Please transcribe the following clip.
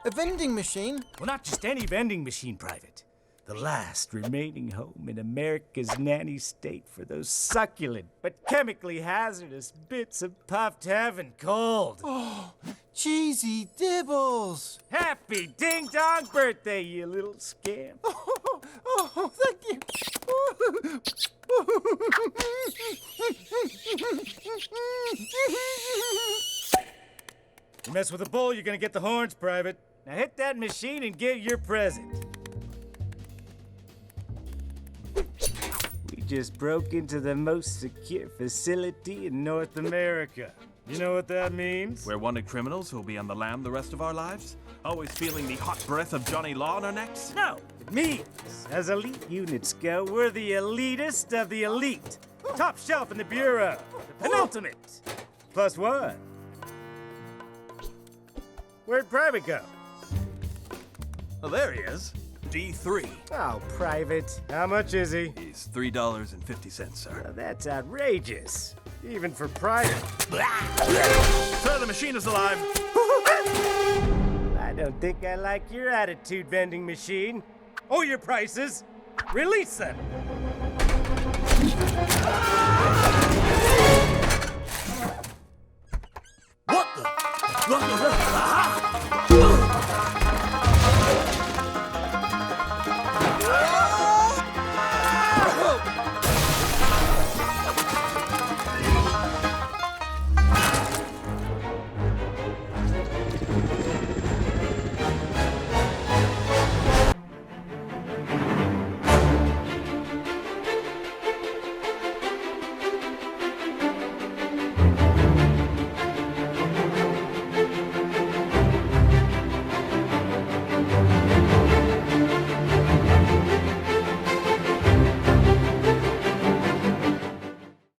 A vending machine? Well, not just any vending machine, Private. The last remaining home in America's nanny state for those succulent but chemically hazardous bits of puffed heaven cold. Oh, cheesy dibbles! Happy ding-dong birthday, you little scamp. Oh, thank you. You mess with a bull, you're gonna get the horns, Private. Now hit that machine and get your present. We just broke into the most secure facility in North America. You know what that means? We're wanted criminals who'll be on the lam the rest of our lives? Always feeling the hot breath of Johnny Law on our necks? No, it means, as elite units go, we're the elitist of the elite. Top shelf in the Bureau. The penultimate. Plus one. Where'd Private go? Oh, there he is. D3. Oh, Private. How much is he? He's $3.50, sir. Now, that's outrageous. Even for Private. Sir, the machine is alive. I don't think I like your attitude, vending machine. Or your prices. Release them. What the?